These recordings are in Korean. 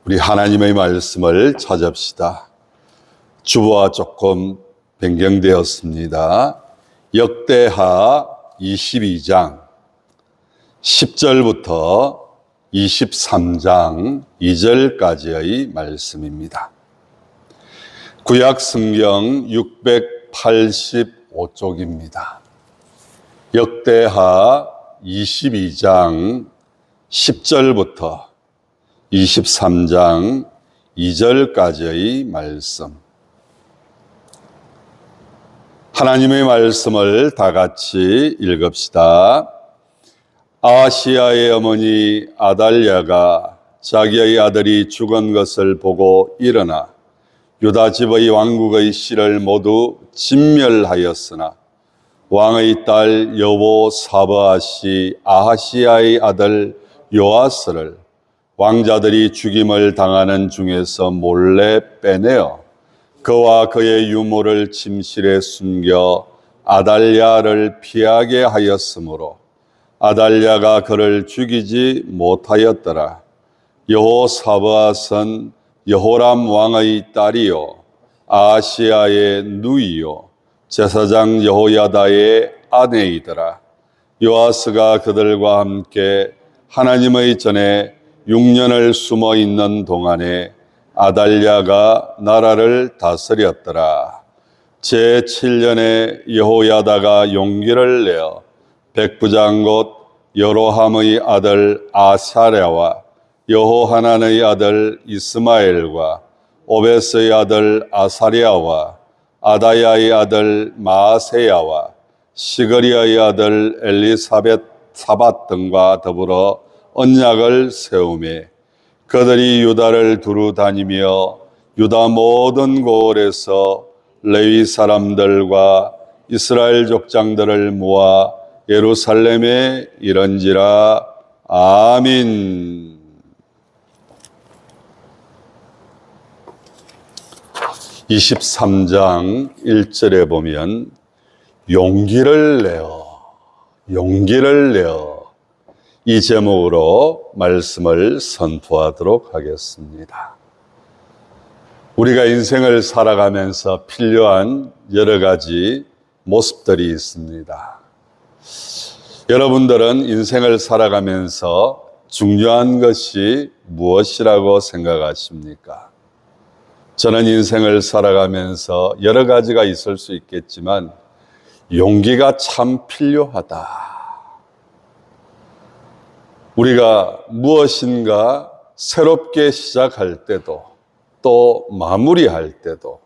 우리 하나님의 말씀을 찾읍시다. 주보와 조금 변경되었습니다. 역대하 22장 10절부터 23장 2절까지의 말씀입니다. 구약 성경 685쪽입니다. 역대하 22장 10절부터 23장 2절까지의 말씀. 하나님의 말씀을 다 같이 읽읍시다. 아하시야의 어머니 아달랴가 자기의 아들이 죽은 것을 보고 일어나 유다 집의 왕국의 씨를 모두 진멸하였으나 왕의 딸 여보 사바앗이 아하시야의 아들 요아스를 왕자들이 죽임을 당하는 중에서 몰래 빼내어 그와 그의 유모를 침실에 숨겨 아달랴를 피하게 하였으므로 아달랴가 그를 죽이지 못하였더라. 여호사바앗은 여호람 왕의 딸이요 아하시야의 누이요 제사장 여호야다의 아내이더라. 요아스가 그들과 함께 하나님의 전에 6년을 숨어 있는 동안에 아달랴가 나라를 다스렸더라. 제7년에 여호야다가 용기를 내어 백부장 곧 여로함의 아들 아사랴와 여호하난의 아들 이스마엘과 오벳의 아들 아사랴와 아다야의 아들 마아세야와 시그리아의 아들 엘리사벳 등과 더불어 언약을 세우매 그들이 유다를 두루 다니며 유다 모든 고을에서 레위 사람들과 이스라엘 족장들을 모아 예루살렘에 이른지라. 아멘. (23장) 1절에 보면 용기를 내어 이 제목으로 말씀을 선포하도록 하겠습니다. 우리가 인생을 살아가면서 필요한 여러 가지 모습들이 있습니다. 여러분들은 인생을 살아가면서 중요한 것이 무엇이라고 생각하십니까? 저는 인생을 살아가면서 여러 가지가 있을 수 있겠지만 용기가 참 필요하다. 우리가 무엇인가 새롭게 시작할 때도 또 마무리할 때도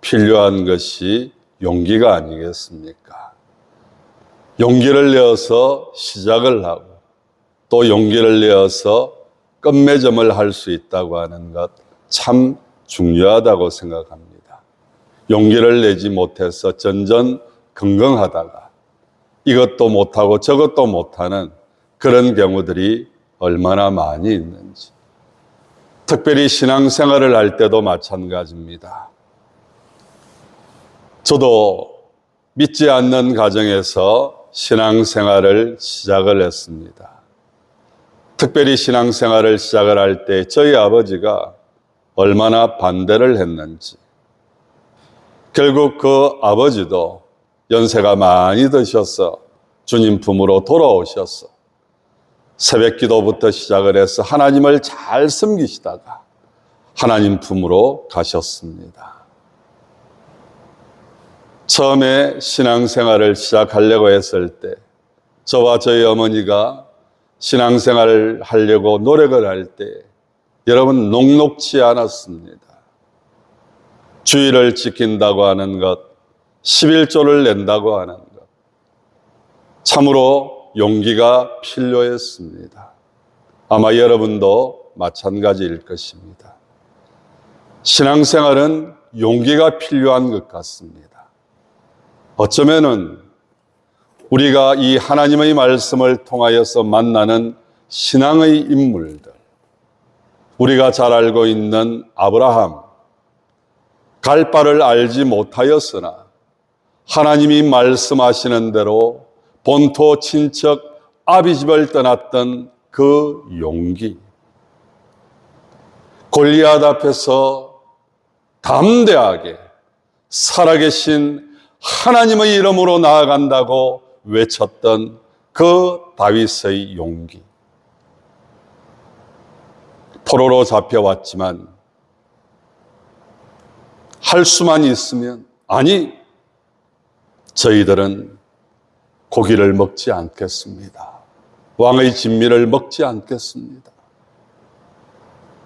필요한 것이 용기가 아니겠습니까? 용기를 내어서 시작을 하고 또 용기를 내어서 끝맺음을 할 수 있다고 하는 것 참 중요하다고 생각합니다. 용기를 내지 못해서 전전긍긍하다가 이것도 못하고 저것도 못하는 그런 경우들이 얼마나 많이 있는지. 특별히 신앙생활을 할 때도 마찬가지입니다. 저도 믿지 않는 가정에서 신앙생활을 시작을 했습니다. 특별히 신앙생활을 시작을 할 때 저희 아버지가 얼마나 반대를 했는지. 결국 그 아버지도 연세가 많이 드셔서 주님 품으로 돌아오셔서 새벽 기도부터 시작을 해서 하나님을 잘 섬기시다가 하나님 품으로 가셨습니다. 처음에 신앙생활을 시작하려고 했을 때 저와 저희 어머니가 신앙생활을 하려고 노력을 할 때 여러분 녹록지 않았습니다. 주의를 지킨다고 하는 것, 11조를 낸다고 하는 것, 참으로 용기가 필요했습니다. 아마 여러분도 마찬가지일 것입니다. 신앙생활은 용기가 필요한 것 같습니다. 어쩌면은 우리가 이 하나님의 말씀을 통하여서 만나는 신앙의 인물들, 우리가 잘 알고 있는 아브라함, 갈 바를 알지 못하였으나 하나님이 말씀하시는 대로 본토 친척 아비집을 떠났던 그 용기, 골리앗 앞에서 담대하게 살아계신 하나님의 이름으로 나아간다고 외쳤던 그 다윗의 용기. 포로로 잡혀왔지만 할 수만 있으면, 아니, 저희들은 고기를 먹지 않겠습니다. 왕의 진미를 먹지 않겠습니다.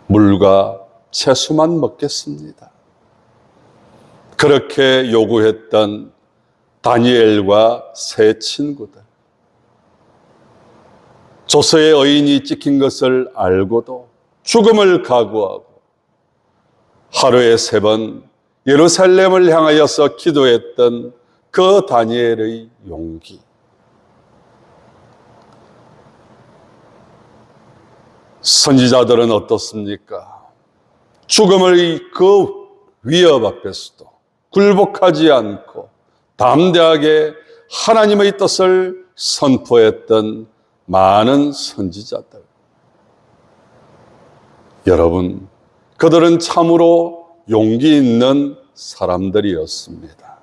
물과 채소만 먹겠습니다. 그렇게 요구했던 다니엘과 세 친구들. 조서의 의인이 찍힌 것을 알고도 죽음을 각오하고 하루에 3번 예루살렘을 향하여서 기도했던 그 다니엘의 용기. 선지자들은 어떻습니까? 죽음의 그 위협 앞에서도 굴복하지 않고 담대하게 하나님의 뜻을 선포했던 많은 선지자들. 여러분, 그들은 참으로 용기 있는 사람들이었습니다.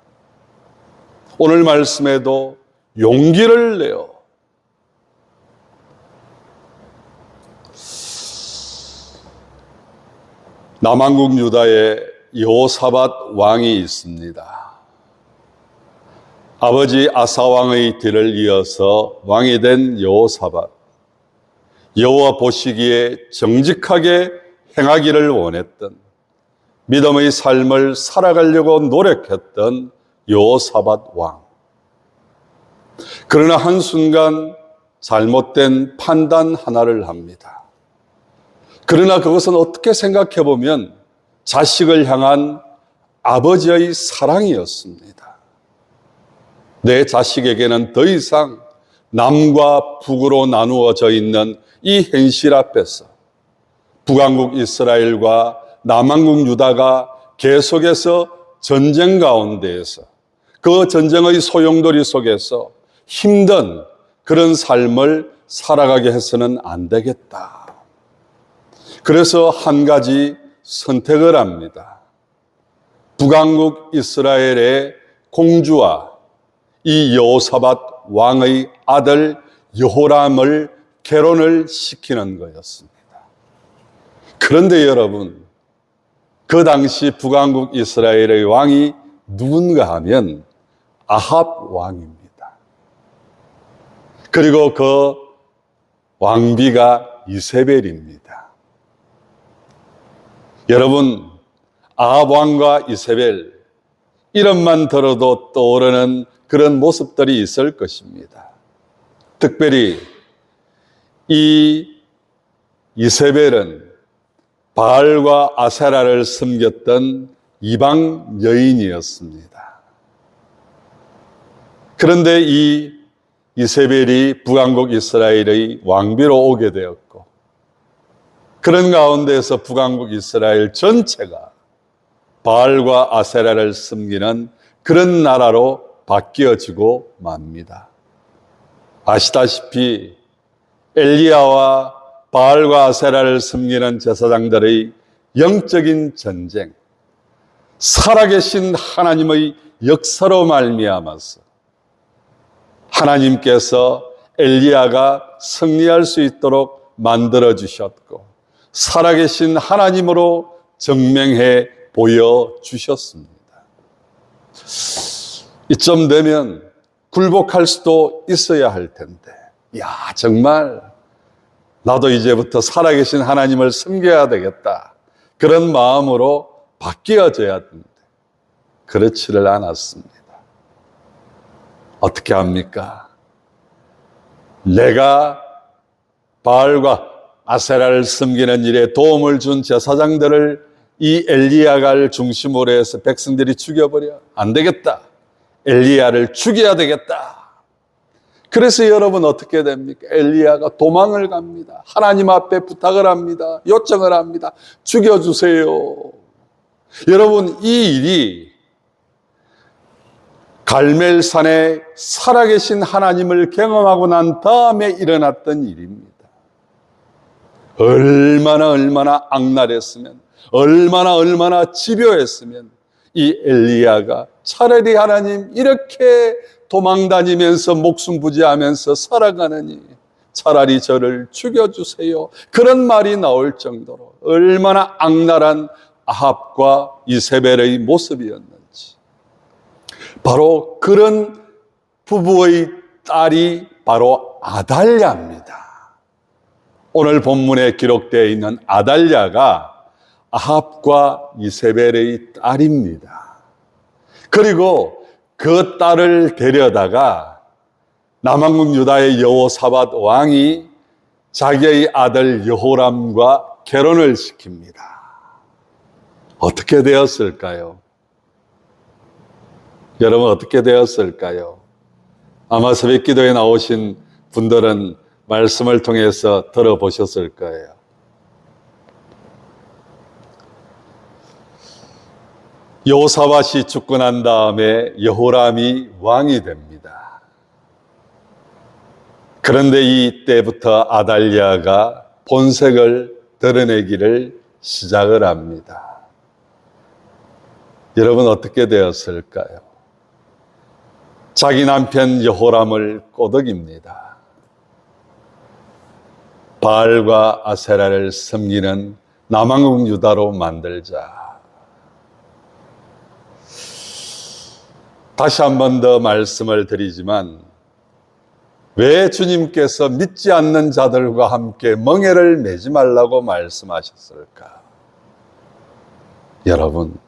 오늘 말씀에도 용기를 내어 남왕국 유다에 여호사밧 왕이 있습니다. 아버지 아사 왕의 뒤를 이어서 왕이 된 여호사밧. 여호와 보시기에 정직하게 행하기를 원했던, 믿음의 삶을 살아가려고 노력했던 여호사밧 왕. 그러나 한순간 잘못된 판단 하나를 합니다. 그러나 그것은 어떻게 생각해 보면 자식을 향한 아버지의 사랑이었습니다. 내 자식에게는 더 이상 남과 북으로 나누어져 있는 이 현실 앞에서 북왕국 이스라엘과 남왕국 유다가 계속해서 전쟁 가운데에서 그 전쟁의 소용돌이 속에서 힘든 그런 삶을 살아가게 해서는 안 되겠다. 그래서 한 가지 선택을 합니다. 북왕국 이스라엘의 공주와 이 여호사밧 왕의 아들 여호람을 결혼을 시키는 거였습니다. 그런데 여러분, 그 당시 북왕국 이스라엘의 왕이 누군가 하면 아합 왕입니다. 그리고 그 왕비가 이세벨입니다. 여러분, 아합 왕과 이세벨, 이름만 들어도 떠오르는 그런 모습들이 있을 것입니다. 특별히 이 이세벨은 바알과 아세라를 섬겼던 이방 여인이었습니다. 그런데 이 이세벨이 북왕국 이스라엘의 왕비로 오게 되었고, 그런 가운데에서 북왕국 이스라엘 전체가 바알과 아세라를 섬기는 그런 나라로 바뀌어지고 맙니다. 아시다시피 엘리야와 바알과 아세라를 섬기는 제사장들의 영적인 전쟁, 살아계신 하나님의 역사로 말미암아서 하나님께서 엘리야가 승리할 수 있도록 만들어주셨고, 살아계신 하나님으로 증명해 보여주셨습니다. 이쯤 되면 굴복할 수도 있어야 할 텐데, 정말 나도 이제부터 살아계신 하나님을 섬겨야 되겠다, 그런 마음으로 바뀌어져야 되는데 그렇지를 않았습니다. 어떻게 합니까? 내가 바알과 아세라를 섬기는 일에 도움을 준 제사장들을 이 엘리야를 중심으로 해서 백성들이 죽여버려. 안 되겠다. 엘리야를 죽여야 되겠다. 그래서 여러분 어떻게 됩니까? 엘리야가 도망을 갑니다. 하나님 앞에 부탁을 합니다. 요청을 합니다. 죽여주세요. 여러분, 이 일이 갈멜산에 살아계신 하나님을 경험하고 난 다음에 일어났던 일입니다. 얼마나 악랄했으면, 얼마나 집요했으면 이 엘리야가 차라리 하나님 이렇게 도망다니면서 목숨 부지하면서 살아가느니 차라리 저를 죽여주세요. 그런 말이 나올 정도로 얼마나 악랄한 아합과 이세벨의 모습이었는지. 바로 그런 부부의 딸이 바로 아달랴입니다. 오늘 본문에 기록되어 있는 아달랴가 아합과 이세벨의 딸입니다. 그리고 그 딸을 데려다가 남왕국 유다의 여호사밧 왕이 자기의 아들 여호람과 결혼을 시킵니다. 어떻게 되었을까요? 여러분, 어떻게 되었을까요? 아마 새벽 기도에 나오신 분들은 말씀을 통해서 들어보셨을 거예요. 여호사밧이 죽고 난 다음에 여호람이 왕이 됩니다. 그런데 이때부터 아달랴가 본색을 드러내기를 시작을 합니다. 여러분, 어떻게 되었을까요? 자기 남편 여호람을 꼬드깁니다. 바알과 아세라를 섬기는 남왕국 유다로 만들자. 다시 한 번 더 말씀을 드리지만 왜 주님께서 믿지 않는 자들과 함께 멍에를 매지 말라고 말씀하셨을까? 여러분,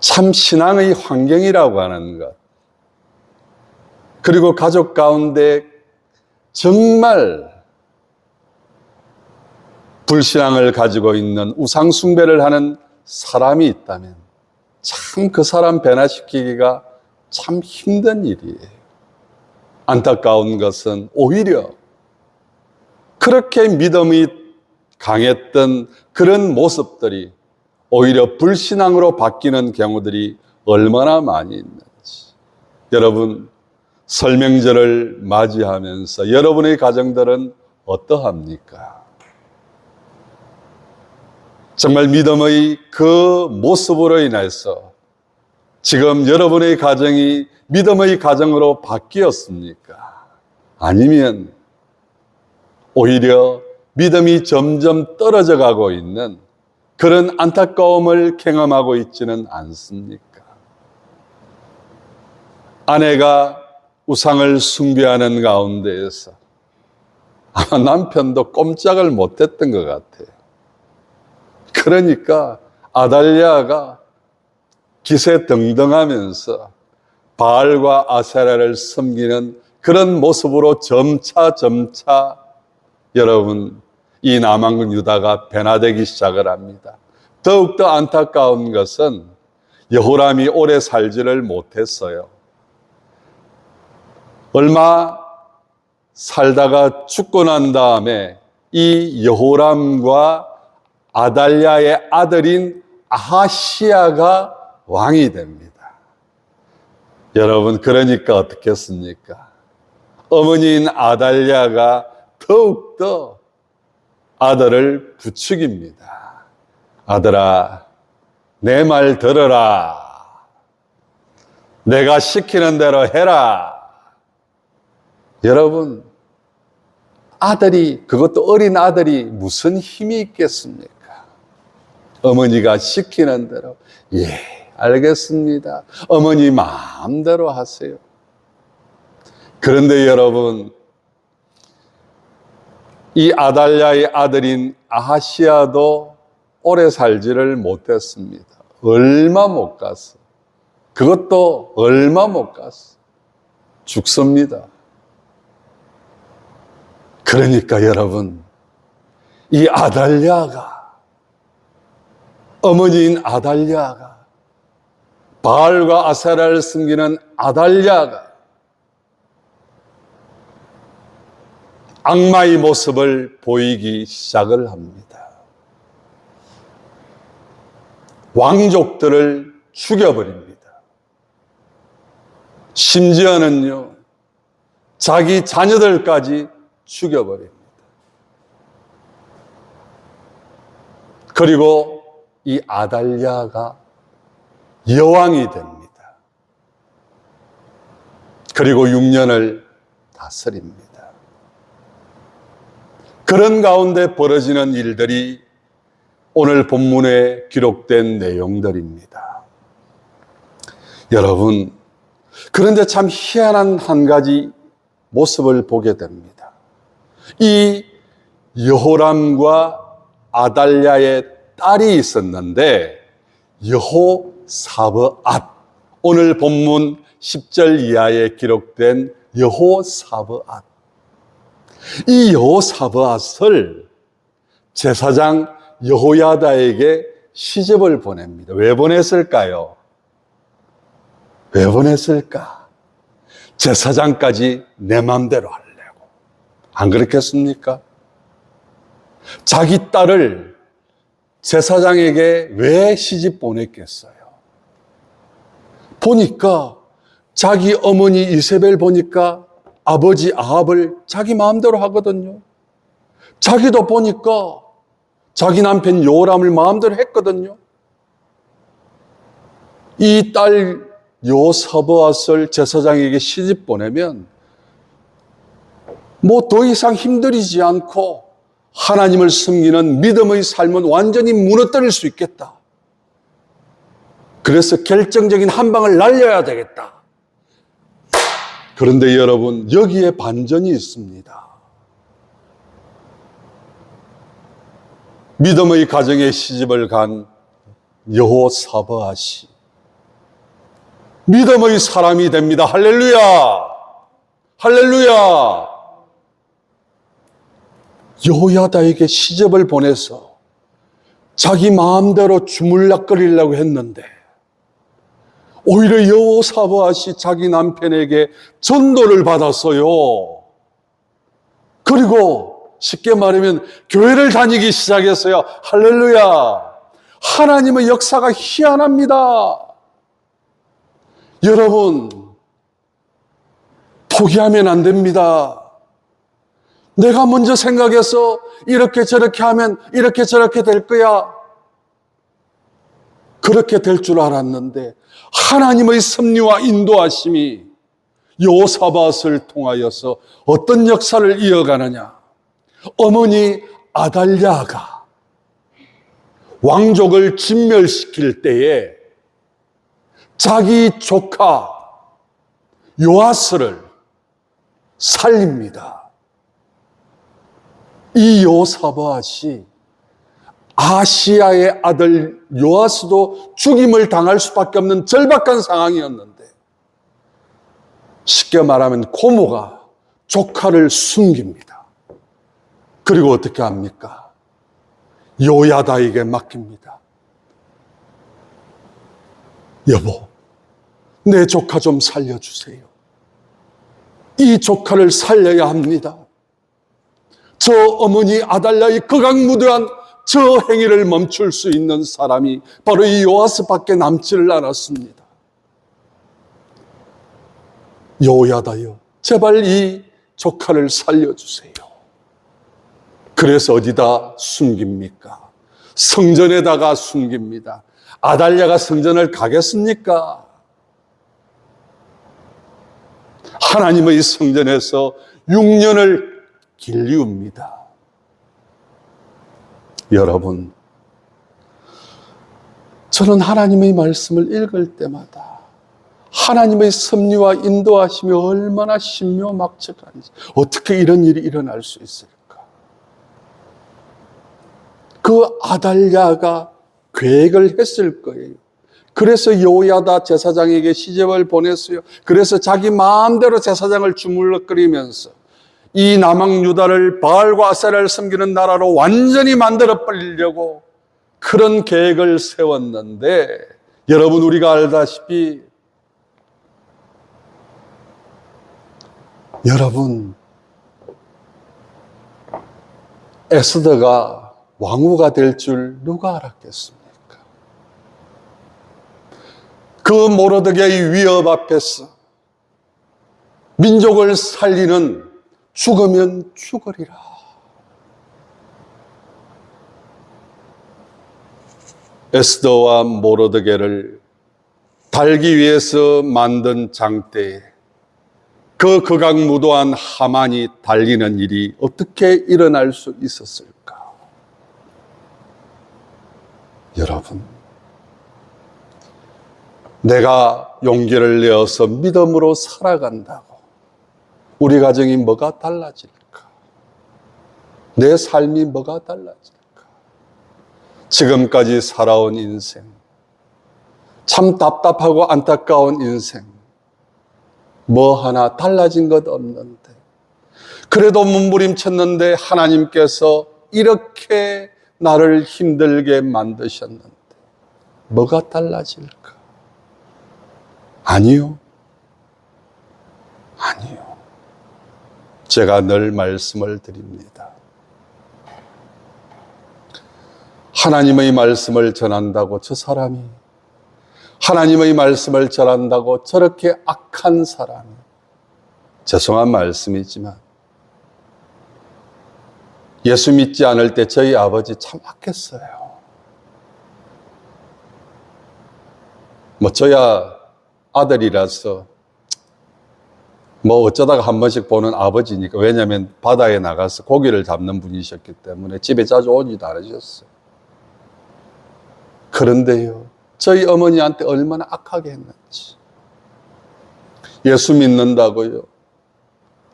참 신앙의 환경이라고 하는 것, 그리고 가족 가운데 정말 불신앙을 가지고 있는 우상 숭배를 하는 사람이 있다면 참 그 사람 변화시키기가 참 힘든 일이에요. 안타까운 것은 오히려 그렇게 믿음이 강했던 그런 모습들이 오히려 불신앙으로 바뀌는 경우들이 얼마나 많이 있는지. 여러분, 설명절을 맞이하면서 여러분의 가정들은 어떠합니까? 정말 믿음의 그 모습으로 인해서 지금 여러분의 가정이 믿음의 가정으로 바뀌었습니까? 아니면 오히려 믿음이 점점 떨어져 가고 있는 그런 안타까움을 경험하고 있지는 않습니까? 아내가 우상을 숭배하는 가운데에서 아마 남편도 꼼짝을 못했던 것 같아요. 그러니까 아달랴가 기세등등하면서 바알과 아세라를 섬기는 그런 모습으로 점차 여러분, 이 남왕국 유다가 변화되기 시작을 합니다. 더욱더 안타까운 것은 여호람이 오래 살지를 못했어요. 얼마 살다가 죽고 난 다음에 이 여호람과 아달랴의 아들인 아하시야가 왕이 됩니다. 여러분, 그러니까 어떻겠습니까? 어머니인 아달랴가 더욱더 아들을 부추깁니다. 아들아, 내 말 들어라. 내가 시키는 대로 해라. 여러분, 아들이, 그것도 어린 아들이 무슨 힘이 있겠습니까? 어머니가 시키는 대로, 예, 알겠습니다. 어머니 마음대로 하세요. 그런데 여러분, 이 아달랴의 아들인 아하시야도 오래 살지를 못했습니다. 얼마 못 갔어. 그것도 얼마 못 갔어. 죽습니다. 그러니까 여러분, 이 아달랴가, 어머니인 아달랴가, 바알과 아세라를 섬기는 아달랴가 악마의 모습을 보이기 시작을 합니다. 왕족들을 죽여버립니다. 심지어는요, 자기 자녀들까지 죽여버립니다. 그리고 이 아달랴가 여왕이 됩니다. 그리고 6년을 다스립니다. 그런 가운데 벌어지는 일들이 오늘 본문에 기록된 내용들입니다. 여러분, 그런데 참 희한한 한 가지 모습을 보게 됩니다. 이 여호람과 아달랴의 딸이 있었는데 여호사브앗, 오늘 본문 10절 이하에 기록된 여호사브앗, 이 여호사브앗을 제사장 여호야다에게 시집을 보냅니다. 왜 보냈을까요? 왜 보냈을까? 제사장까지 내 맘대로 하려고. 안 그렇겠습니까? 자기 딸을 제사장에게 왜 시집 보냈겠어요? 보니까 자기 어머니 이세벨 보니까 아버지 아합을 자기 마음대로 하거든요. 자기도 보니까 자기 남편 요람을 마음대로 했거든요. 이 딸 요사브앗을 제사장에게 시집 보내면 뭐 더 이상 힘들이지 않고 하나님을 섬기는 믿음의 삶은 완전히 무너뜨릴 수 있겠다. 그래서 결정적인 한 방을 날려야 되겠다. 그런데 여러분, 여기에 반전이 있습니다. 믿음의 가정에 시집을 간 여호사브앗이 믿음의 사람이 됩니다. 할렐루야! 할렐루야! 여호야다에게 시집을 보내서 자기 마음대로 주물락거리려고 했는데 오히려 여호사브앗이 자기 남편에게 전도를 받았어요. 그리고 쉽게 말하면 교회를 다니기 시작했어요. 할렐루야! 하나님의 역사가 희한합니다. 여러분, 포기하면 안 됩니다. 내가 먼저 생각해서 이렇게 저렇게 하면 이렇게 저렇게 될 거야. 그렇게 될 줄 알았는데 하나님의 섭리와 인도하심이 여호사밧을 통하여서 어떤 역사를 이어가느냐. 어머니 아달랴가 왕족을 진멸시킬 때에 자기 조카 요아스를 살립니다. 이 여호사밧이 아시아의 아들 요아스도 죽임을 당할 수밖에 없는 절박한 상황이었는데 쉽게 말하면 고모가 조카를 숨깁니다. 그리고 어떻게 합니까? 요야다에게 맡깁니다. 여보, 내 조카 좀 살려주세요. 이 조카를 살려야 합니다. 저 어머니 아달랴의 극악무도한 저 행위를 멈출 수 있는 사람이 바로 이 요아스밖에 남지를 않았습니다. 요야다여, 제발 이 조카를 살려주세요. 그래서 어디다 숨깁니까? 성전에다가 숨깁니다. 아달랴가 성전을 가겠습니까? 하나님의 성전에서 6년을 길리웁니다. 여러분, 저는 하나님의 말씀을 읽을 때마다 하나님의 섭리와 인도하심이 얼마나 신묘막측한지, 어떻게 이런 일이 일어날 수 있을까? 그 아달랴가 계획을 했을 거예요. 그래서 여호야다 제사장에게 시집을 보냈어요. 그래서 자기 마음대로 제사장을 주물럭거리면서 이 남왕 유다를 바알과 아세라를 섬기는 나라로 완전히 만들어 버리려고 그런 계획을 세웠는데, 여러분, 우리가 알다시피 여러분, 에스더가 왕후가 될 줄 누가 알았겠습니까? 그 모르드게의 위협 앞에서 민족을 살리는 죽으면 죽으리라. 에스더와 모르드게를 달기 위해서 만든 장대에 그 극악무도한 하만이 달리는 일이 어떻게 일어날 수 있었을까? 여러분, 내가 용기를 내어서 믿음으로 살아간다고 우리 가정이 뭐가 달라질까? 내 삶이 뭐가 달라질까? 지금까지 살아온 인생, 참 답답하고 안타까운 인생, 뭐 하나 달라진 것 없는데, 그래도 몸부림쳤는데 하나님께서 이렇게 나를 힘들게 만드셨는데 뭐가 달라질까? 아니요. 아니요. 제가 늘 말씀을 드립니다. 하나님의 말씀을 전한다고 저 사람이, 하나님의 말씀을 전한다고 저렇게 악한 사람이, 죄송한 말씀이지만 예수 믿지 않을 때 저희 아버지 참 악했어요. 뭐 저야 아들이라서 뭐 어쩌다가 한 번씩 보는 아버지니까, 왜냐하면 바다에 나가서 고기를 잡는 분이셨기 때문에 집에 자주 오지도 않으셨어요. 그런데요, 저희 어머니한테 얼마나 악하게 했는지, 예수 믿는다고요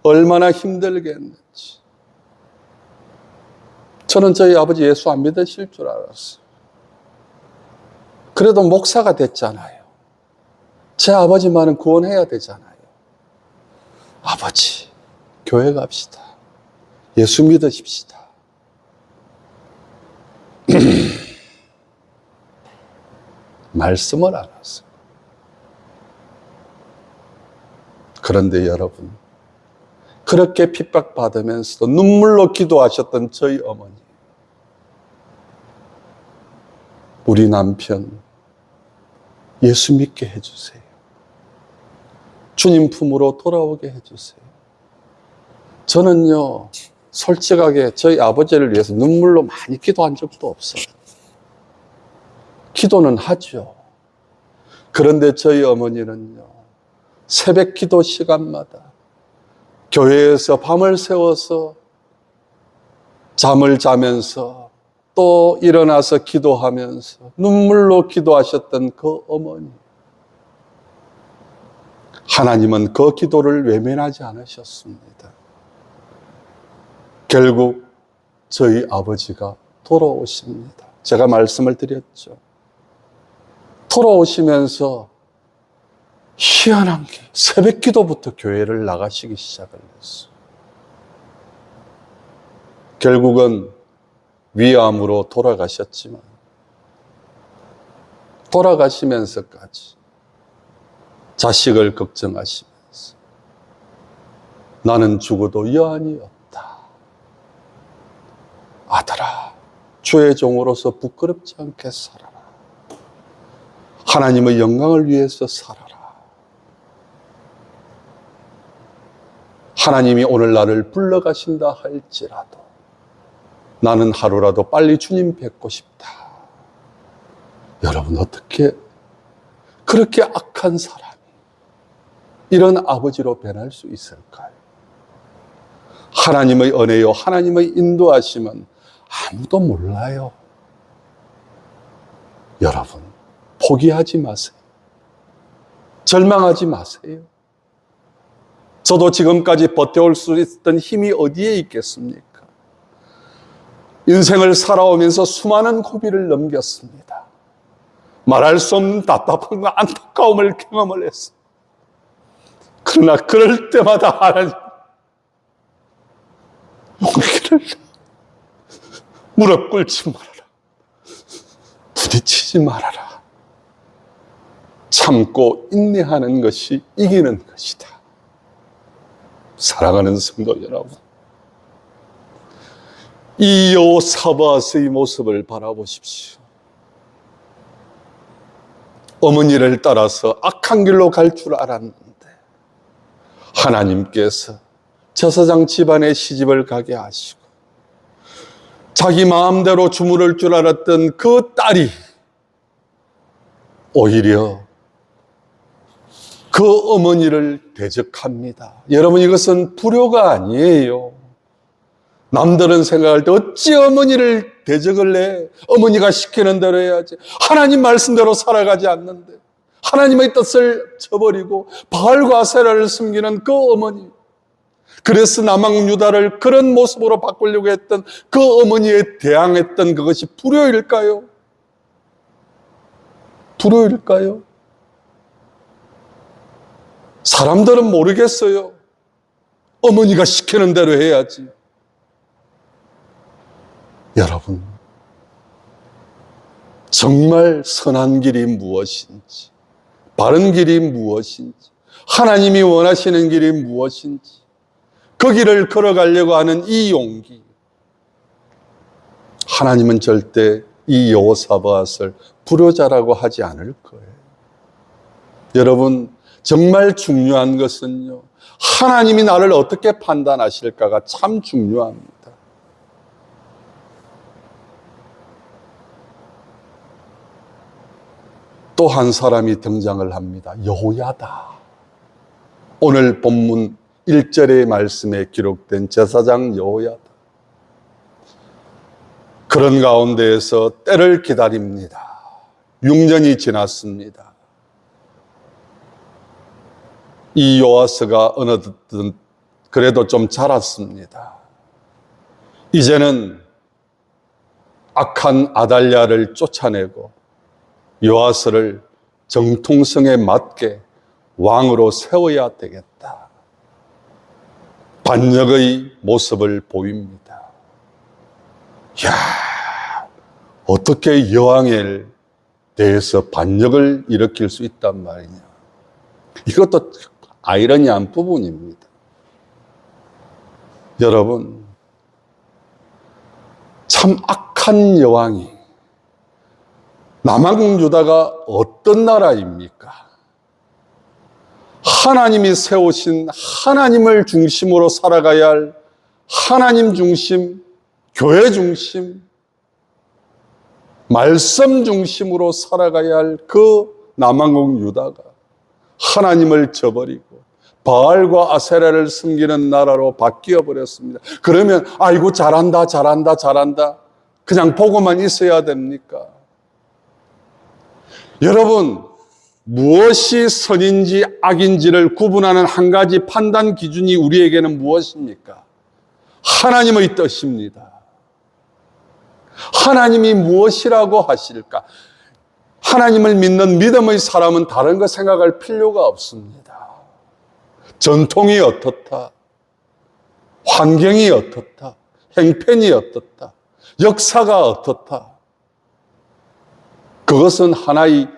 얼마나 힘들게 했는지. 저는 저희 아버지 예수 안 믿으실 줄 알았어요. 그래도 목사가 됐잖아요. 제 아버지만은 구원해야 되잖아요. 아버지, 교회 갑시다. 예수 믿으십시다. 말씀을 안 하세요. 그런데 여러분, 그렇게 핍박받으면서도 눈물로 기도하셨던 저희 어머니, 우리 남편 예수 믿게 해주세요. 주님 품으로 돌아오게 해주세요. 저는요, 솔직하게 저희 아버지를 위해서 눈물로 많이 기도한 적도 없어요. 기도는 하죠. 그런데 저희 어머니는요, 새벽 기도 시간마다 교회에서 밤을 새워서 잠을 자면서 또 일어나서 기도하면서 눈물로 기도하셨던 그 어머니, 하나님은 그 기도를 외면하지 않으셨습니다. 결국 저희 아버지가 돌아오십니다. 제가 말씀을 드렸죠. 돌아오시면서 희한한 게 새벽 기도부터 교회를 나가시기 시작을 했어요. 결국은 위암으로 돌아가셨지만 돌아가시면서까지 자식을 걱정하시면서 나는 죽어도 여한이 없다. 아들아, 주의 종으로서 부끄럽지 않게 살아라. 하나님의 영광을 위해서 살아라. 하나님이 오늘 나를 불러가신다 할지라도 나는 하루라도 빨리 주님 뵙고 싶다. 여러분, 어떻게 그렇게 악한 사람이 이런 아버지로 변할 수 있을까요? 하나님의 은혜요, 하나님의 인도하심은 아무도 몰라요. 여러분, 포기하지 마세요. 절망하지 마세요. 저도 지금까지 버텨올 수 있었던 힘이 어디에 있겠습니까? 인생을 살아오면서 수많은 고비를 넘겼습니다. 말할 수 없는 답답함과 안타까움을 경험을 했습니다. 그러나 그럴 때마다 하나님 용기를 무릎 꿇지 말아라. 부딪히지 말아라. 참고 인내하는 것이 이기는 것이다. 사랑하는 성도 여러분, 이 여호사밧의 모습을 바라보십시오. 어머니를 따라서 악한 길로 갈 줄 알았는데 하나님께서 제사장 집안에 시집을 가게 하시고 자기 마음대로 주무를 줄 알았던 그 딸이 오히려 그 어머니를 대적합니다. 여러분, 이것은 불효가 아니에요. 남들은 생각할 때 어찌 어머니를 대적을 해? 어머니가 시키는 대로 해야지. 하나님 말씀대로 살아가지 않는데 하나님의 뜻을 저버리고 바알과 아세라를 숨기는 그 어머니. 그래서 남왕 유다를 그런 모습으로 바꾸려고 했던 그 어머니에 대항했던 그것이 불효일까요? 불효일까요? 사람들은 모르겠어요. 어머니가 시키는 대로 해야지. 여러분, 정말 선한 길이 무엇인지, 바른 길이 무엇인지, 하나님이 원하시는 길이 무엇인지, 그 길을 걸어가려고 하는 이 용기, 하나님은 절대 이 여호사밧을 불효자라고 하지 않을 거예요. 여러분, 정말 중요한 것은요, 하나님이 나를 어떻게 판단하실까가 참 중요합니다. 또 한 사람이 등장을 합니다. 여호야다. 오늘 본문 1절의 말씀에 기록된 제사장 여호야다. 그런 가운데에서 때를 기다립니다. 6년이 지났습니다. 이 요아스가 어느덧 그래도 좀 자랐습니다. 이제는 악한 아달랴를 쫓아내고 요아스를 정통성에 맞게 왕으로 세워야 되겠다. 반역의 모습을 보입니다. 이야, 어떻게 여왕에 대해서 반역을 일으킬 수 있단 말이냐. 이것도 아이러니한 부분입니다. 여러분, 참 악한 여왕이, 남왕국 유다가 어떤 나라입니까? 하나님이 세우신 하나님을 중심으로 살아가야 할 하나님 중심, 교회 중심, 말씀 중심으로 살아가야 할 그 남왕국 유다가 하나님을 저버리고 바알과 아세라를 섬기는 나라로 바뀌어 버렸습니다. 그러면 아이고 잘한다 잘한다 잘한다 그냥 보고만 있어야 됩니까? 여러분, 무엇이 선인지 악인지를 구분하는 한 가지 판단 기준이 우리에게는 무엇입니까? 하나님의 뜻입니다. 하나님이 무엇이라고 하실까? 하나님을 믿는 믿음의 사람은 다른 거 생각할 필요가 없습니다. 전통이 어떻다, 환경이 어떻다, 행편이 어떻다, 역사가 어떻다, 그것은 하나의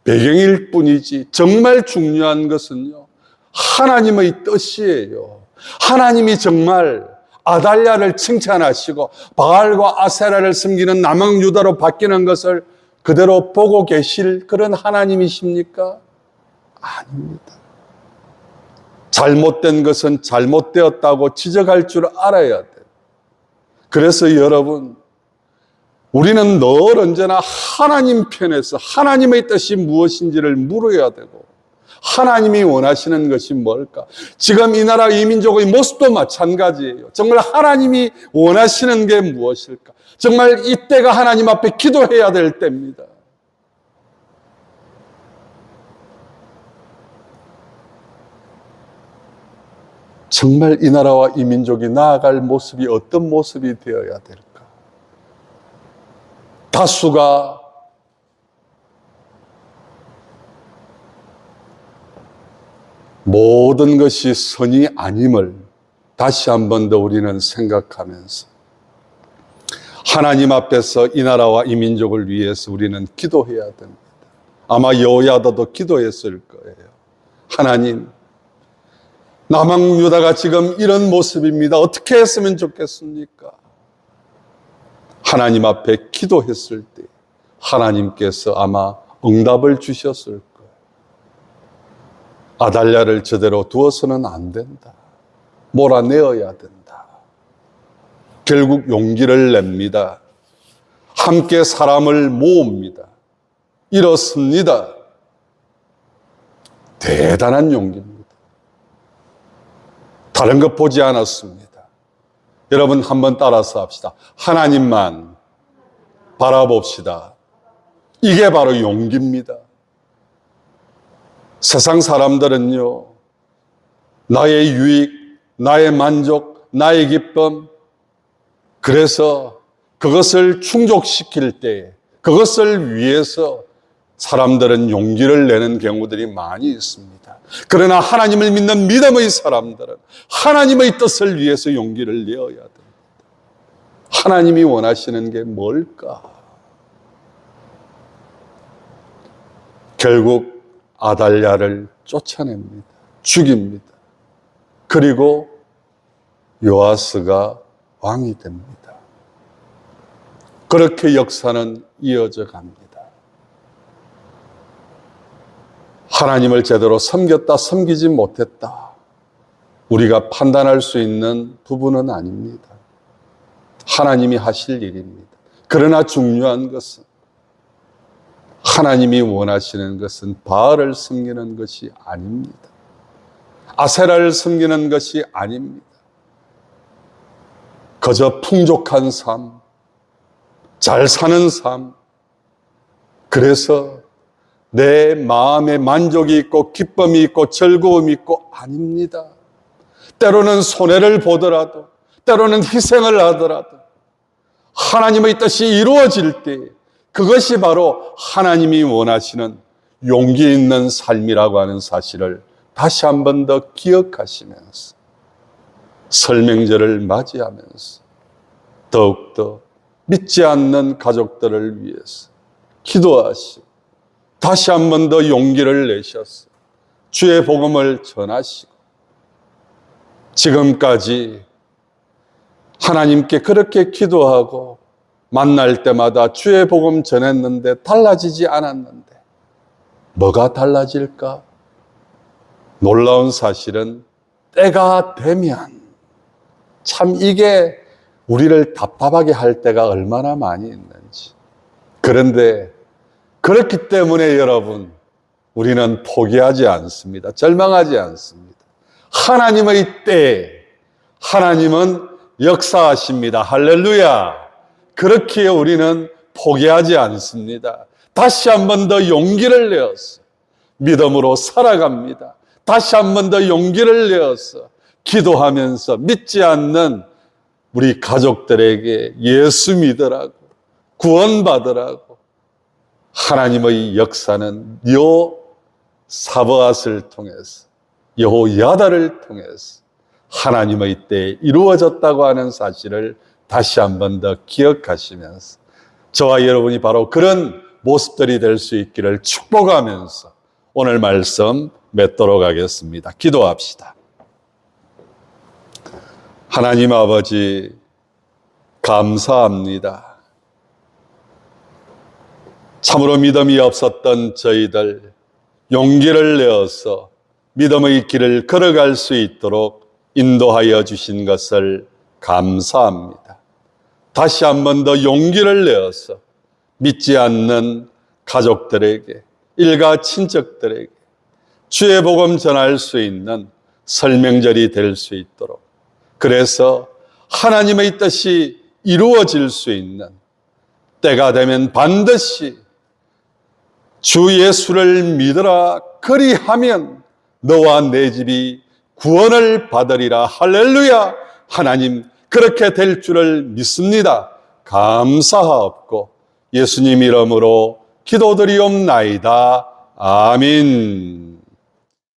배경일 뿐이지 정말 중요한 것은요, 하나님의 뜻이에요. 하나님이 정말 아달랴를 칭찬하시고 바알과 아세라를 섬기는 남왕 유다로 바뀌는 것을 그대로 보고 계실 그런 하나님이십니까? 아닙니다. 잘못된 것은 잘못되었다고 지적할 줄 알아야 돼요. 그래서 여러분, 우리는 늘 언제나 하나님 편에서 하나님의 뜻이 무엇인지를 물어야 되고, 하나님이 원하시는 것이 뭘까? 지금 이 나라 이 민족의 모습도 마찬가지예요. 정말 하나님이 원하시는 게 무엇일까? 정말 이때가 하나님 앞에 기도해야 될 때입니다. 정말 이 나라와 이 민족이 나아갈 모습이 어떤 모습이 되어야 될까? 다수가 모든 것이 선이 아님을 다시 한 번 더 우리는 생각하면서 하나님 앞에서 이 나라와 이 민족을 위해서 우리는 기도해야 됩니다. 아마 여호야다도 기도했을 거예요. 하나님, 남왕 유다가 지금 이런 모습입니다. 어떻게 했으면 좋겠습니까? 하나님 앞에 기도했을 때 하나님께서 아마 응답을 주셨을 거예요. 아달랴를 저대로 두어서는 안 된다. 몰아내어야 된다. 결국 용기를 냅니다. 함께 사람을 모읍니다. 이렇습니다. 대단한 용기입니다. 다른 것 보지 않았습니다. 여러분 한번 따라서 합시다. 하나님만 바라봅시다. 이게 바로 용기입니다. 세상 사람들은요, 나의 유익, 나의 만족, 나의 기쁨, 그래서 그것을 충족시킬 때, 그것을 위해서 사람들은 용기를 내는 경우들이 많이 있습니다. 그러나 하나님을 믿는 믿음의 사람들은 하나님의 뜻을 위해서 용기를 내어야 됩니다. 하나님이 원하시는 게 뭘까? 결국 아달랴를 쫓아냅니다. 죽입니다. 그리고 요아스가 왕이 됩니다. 그렇게 역사는 이어져 갑니다. 하나님을 제대로 섬겼다, 섬기지 못했다, 우리가 판단할 수 있는 부분은 아닙니다. 하나님이 하실 일입니다. 그러나 중요한 것은, 하나님이 원하시는 것은 바알을 섬기는 것이 아닙니다. 아세라를 섬기는 것이 아닙니다. 그저 풍족한 삶, 잘 사는 삶, 그래서 내 마음에 만족이 있고 기쁨이 있고 즐거움이 있고 아닙니다. 때로는 손해를 보더라도, 때로는 희생을 하더라도 하나님의 뜻이 이루어질 때 그것이 바로 하나님이 원하시는 용기 있는 삶이라고 하는 사실을 다시 한 번 더 기억하시면서 설명절을 맞이하면서 더욱더 믿지 않는 가족들을 위해서 기도하시고 다시 한 번 더 용기를 내셔서 주의 복음을 전하시고, 지금까지 하나님께 그렇게 기도하고 만날 때마다 주의 복음 전했는데 달라지지 않았는데 뭐가 달라질까? 놀라운 사실은 때가 되면, 참 이게 우리를 답답하게 할 때가 얼마나 많이 있는지. 그런데 그렇기 때문에 여러분, 우리는 포기하지 않습니다. 절망하지 않습니다. 하나님의 때에 하나님은 역사하십니다. 할렐루야. 그렇기에 우리는 포기하지 않습니다. 다시 한 번 더 용기를 내어서 믿음으로 살아갑니다. 다시 한 번 더 용기를 내어서 기도하면서 믿지 않는 우리 가족들에게 예수 믿으라고, 구원받으라고, 하나님의 역사는 여호사밧을 통해서, 여호야다를 통해서 하나님의 때에 이루어졌다고 하는 사실을 다시 한 번 더 기억하시면서 저와 여러분이 바로 그런 모습들이 될 수 있기를 축복하면서 오늘 말씀 맺도록 하겠습니다. 기도합시다. 하나님 아버지, 감사합니다. 참으로 믿음이 없었던 저희들 용기를 내어서 믿음의 길을 걸어갈 수 있도록 인도하여 주신 것을 감사합니다. 다시 한 번 더 용기를 내어서 믿지 않는 가족들에게, 일가 친척들에게 주의 복음 전할 수 있는 설명절이 될 수 있도록, 그래서 하나님의 뜻이 이루어질 수 있는 때가 되면 반드시 주 예수를 믿으라, 그리하면 너와 내 집이 구원을 받으리라. 할렐루야. 하나님, 그렇게 될 줄을 믿습니다. 감사하옵고 예수님 이름으로 기도드리옵나이다. 아멘.